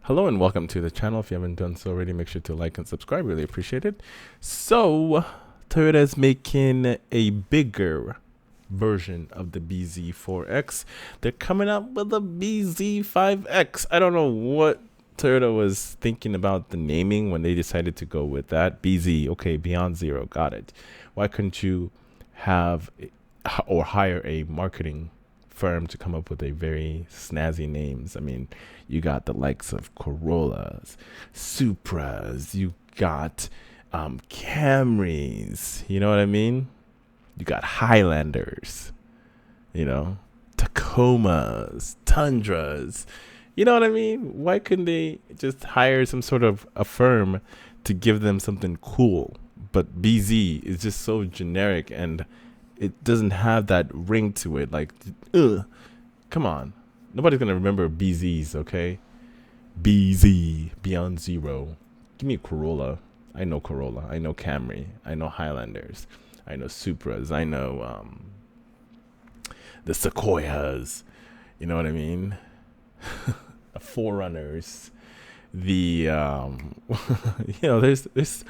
Hello and welcome to the channel. If you haven't done so already, make sure to like and subscribe. Really appreciate it. So, Toyota is making a bigger version of the BZ4X. They're coming out with a BZ5X. I don't know what Toyota was thinking about the naming when they decided to go with that. BZ, okay, Beyond Zero, got it. Why couldn't you have or hire a marketing firm to come up with a very snazzy names? I mean, you got the likes of Corollas, Supras, you got Camrys, you know what I mean? You got Highlanders, Tacomas, Tundras, you know what I mean? Why couldn't they just hire some sort of a firm to give them something cool? But BZ is just so generic and it doesn't have that ring to it. Like, come on. Nobody's going to remember BZs, okay? BZ, Beyond Zero. Give me a Corolla. I know Corolla. I know Camry. I know Highlanders. I know Supras. I know the Sequoias. You know what I mean? Forerunners. The, there's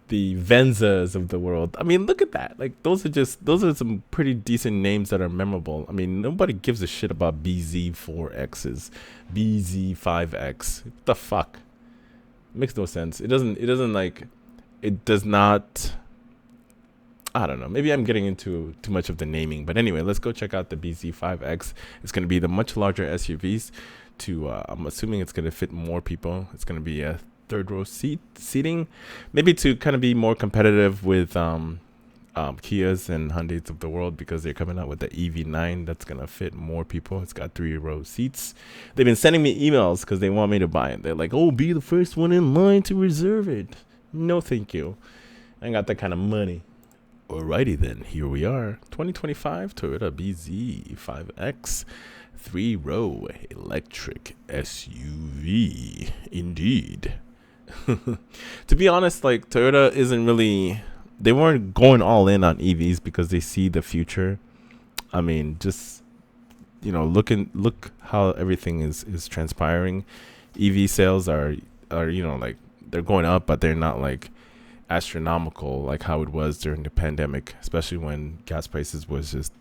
the Venzas of the world. I mean, look at that. Like, those are some pretty decent names that are memorable. I mean, nobody gives a shit about BZ4X's, BZ5X. What the fuck? It makes no sense. It does not. I don't know. Maybe I'm getting into too much of the naming. But anyway, let's go check out the BZ5X. It's going to be the much larger SUVs. I'm assuming it's going to fit more people. It's going to be a third row seating, maybe to kind of be more competitive with Kias and Hyundais of the world, because they're coming out with the EV9 that's going to fit more people. It's got 3-row seats. They've been sending me emails because they want me to buy it. They're like, oh, be the first one in line to reserve it. No, thank you. I ain't got that kind of money. Alrighty then, here we are. 2025 Toyota BZ5X 3-row electric SUV. Indeed. To be honest, like, Toyota isn't really, they weren't going all in on EVs because they see the future. I mean, just, look how everything is transpiring. EV sales are like, they're going up, but they're not like astronomical like how it was during the pandemic, especially when gas prices was just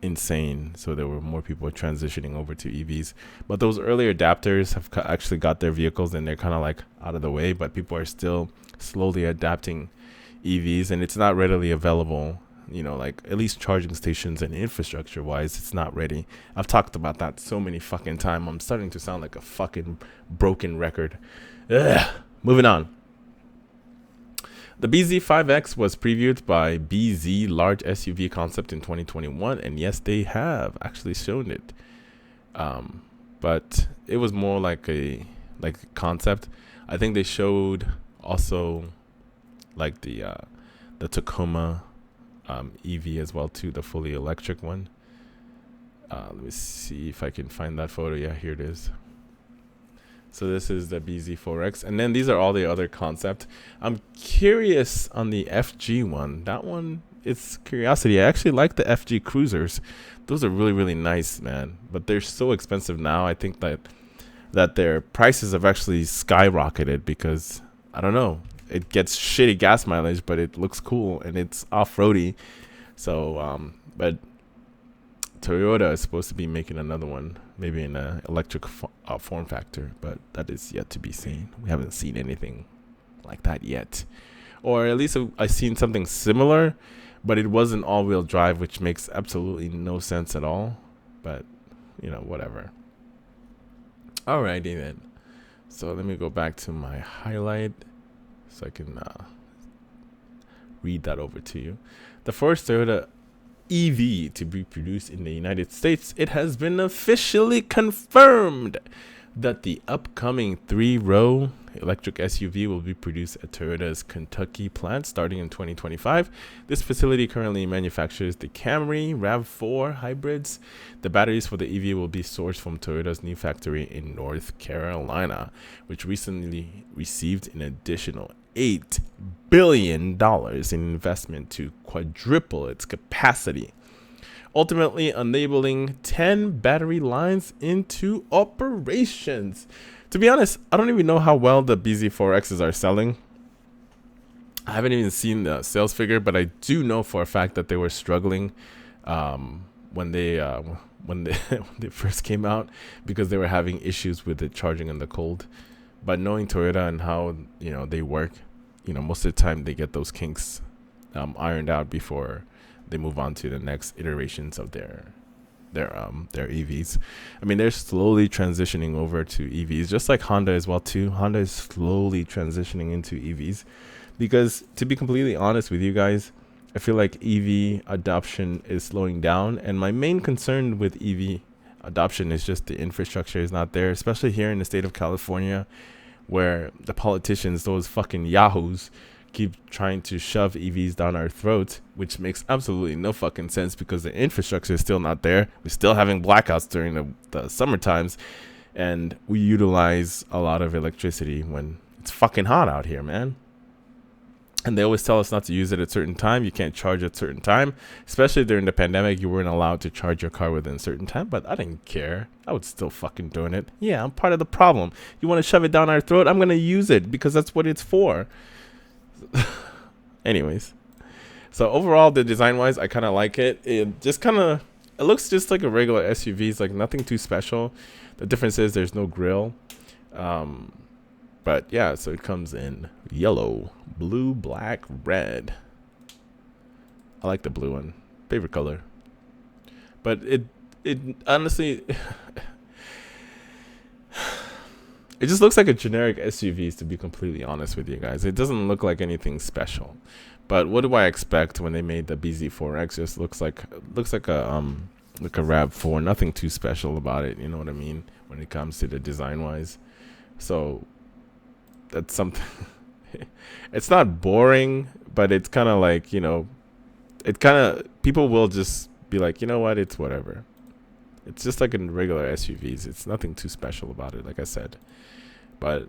insane. So there were more people transitioning over to EVs, but those early adapters have actually got their vehicles and they're kind of like out of the way, but people are still slowly adapting EVs, and it's not readily available, like at least charging stations and infrastructure wise, it's not ready. I've talked about that so many fucking times. I'm starting to sound like a fucking broken record. Ugh. Moving on. The BZ5X was previewed by BZ Large SUV Concept in 2021, and yes, they have actually shown it. But it was more like a concept. I think they showed also like the Tacoma EV as well too, the fully electric one. Let me see if I can find that photo. Yeah, here it is. So this is the BZ4X, and then these are all the other concept. I'm curious on the FG one. That one, it's curiosity. I actually like the FG Cruisers. Those are really, really nice, man. But they're so expensive now. I think that their prices have actually skyrocketed because, I don't know, it gets shitty gas mileage, but it looks cool and it's off-roady. So, but Toyota is supposed to be making another one, maybe in an electric form factor, but that is yet to be seen. We haven't seen anything like that yet, or at least I've seen something similar, but it wasn't all-wheel drive, which makes absolutely no sense at all. But whatever. Alrighty then. So let me go back to my highlight so I can read that over to you. The first Toyota EV to be produced in the United States, it has been officially confirmed that the upcoming 3-row electric SUV will be produced at Toyota's Kentucky plant starting in 2025. This facility currently manufactures the Camry RAV4 hybrids. The batteries for the EV will be sourced from Toyota's new factory in North Carolina, which recently received an additional $8 billion in investment to quadruple its capacity, ultimately enabling 10 battery lines into operations. To be honest, I don't even know how well the BZ4Xs are selling. I haven't even seen the sales figure, but I do know for a fact that they were struggling when they when they when they first came out, because they were having issues with it charging in the cold. But knowing Toyota and how they work, most of the time they get those kinks ironed out before they move on to the next iterations of their EVs. I mean, they're slowly transitioning over to EVs, just like Honda as well too. Honda is slowly transitioning into EVs, because to be completely honest with you guys, I feel like EV adoption is slowing down, and my main concern with EV adoption is just the infrastructure is not there, especially here in the state of California, where the politicians, those fucking yahoos, keep trying to shove EVs down our throats, which makes absolutely no fucking sense because the infrastructure is still not there. We're still having blackouts during the summer times, and we utilize a lot of electricity when it's fucking hot out here, man. And they always tell us not to use it at a certain time. You can't charge at a certain time. Especially during the pandemic, you weren't allowed to charge your car within a certain time. But I didn't care. I was still fucking doing it. Yeah, I'm part of the problem. You want to shove it down our throat? I'm going to use it because that's what it's for. Anyways. So overall, the design-wise, I kind of like it. It looks just like a regular SUV. It's like nothing too special. The difference is there's no grille. But yeah, so it comes in yellow, blue, black, red. I like the blue one. Favorite color. But it honestly, it just looks like a generic SUV, to be completely honest with you guys. It doesn't look like anything special. But what do I expect when they made the BZ4X? Just looks like a RAV4. Nothing too special about it. You know what I mean? When it comes to the design wise. So that's something. It's not boring, but it's kind of like, people will just be like, you know what, it's whatever. It's just like in regular SUVs. It's nothing too special about it, like I said. But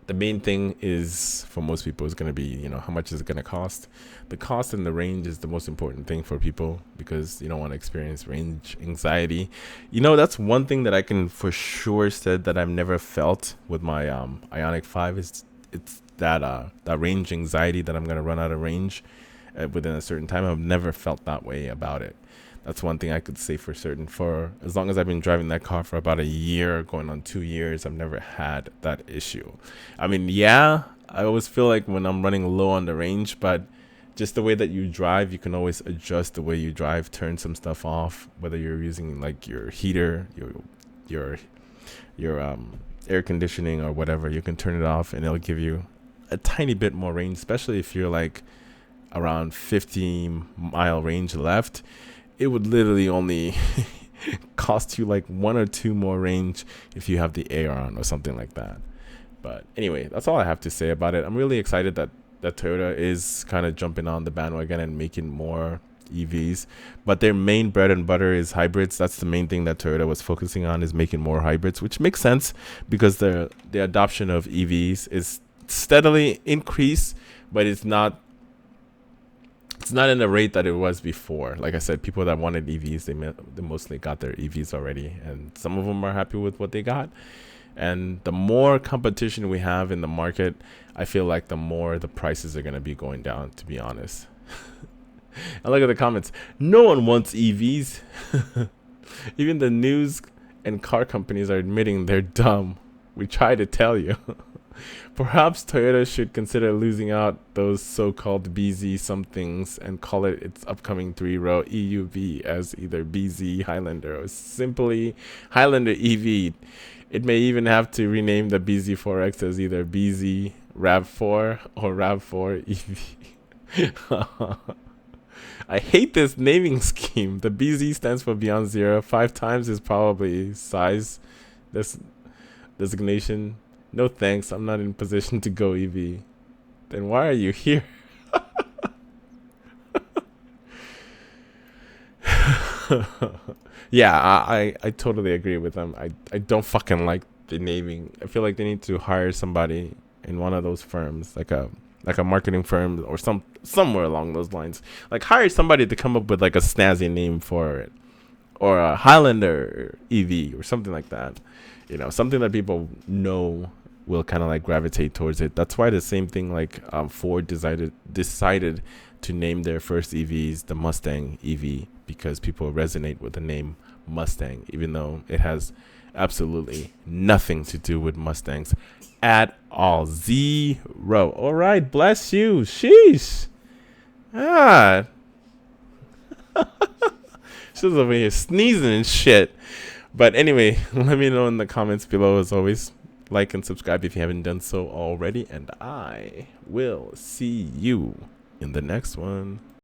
the main thing is, for most people, is going to be, how much is it going to cost? The cost and the range is the most important thing for people, because you don't want to experience range anxiety. That's one thing that I can for sure said that I've never felt with my Ioniq 5 is it's that range anxiety that I'm going to run out of range within a certain time. I've never felt that way about it. That's one thing I could say for certain. For as long as I've been driving that car for about a year, going on 2 years, I've never had that issue. I mean, yeah, I always feel like when I'm running low on the range, but just the way that you drive, you can always adjust the way you drive, turn some stuff off, whether you're using like your heater, your air conditioning or whatever. You can turn it off and it'll give you a tiny bit more range, especially if you're like around 50-mile range left. It would literally only cost you like 1 or 2 more range if you have the air on or something like that. But anyway, that's all I have to say about it. I'm really excited that Toyota is kind of jumping on the bandwagon and making more EVs. But their main bread and butter is hybrids. That's the main thing that Toyota was focusing on, is making more hybrids, which makes sense because the adoption of EVs is steadily increased, but it's not in the rate that it was before. Like I said, people that wanted EVs, they mostly got their EVs already, and some of them are happy with what they got. And the more competition we have in the market, I feel like the more the prices are going to be going down, to be honest. And look at the comments. No one wants EVs. Even the news and car companies are admitting they're dumb. We try to tell you. Perhaps Toyota should consider losing out those so-called BZ somethings and call it its upcoming 3-row EUV as either BZ Highlander or simply Highlander EV. It may even have to rename the BZ4X as either BZ RAV4 or RAV4 EV. I hate this naming scheme. The BZ stands for Beyond Zero. 5 times is probably size designation. No thanks, I'm not in position to go EV. Then why are you here? Yeah, I totally agree with them. I don't fucking like the naming. I feel like they need to hire somebody in one of those firms, like a marketing firm or somewhere along those lines. Like hire somebody to come up with like a snazzy name for it. or a Highlander EV or something like that. Something that people know will kind of like gravitate towards it. That's why the same thing like Ford decided to name their first EVs the Mustang EV, because people resonate with the name Mustang, even though it has absolutely nothing to do with Mustangs at all. Zero. All right, bless you. Sheesh. She's over here sneezing and shit. But anyway, let me know in the comments below. As always, like and subscribe if you haven't done so already, and I will see you in the next one.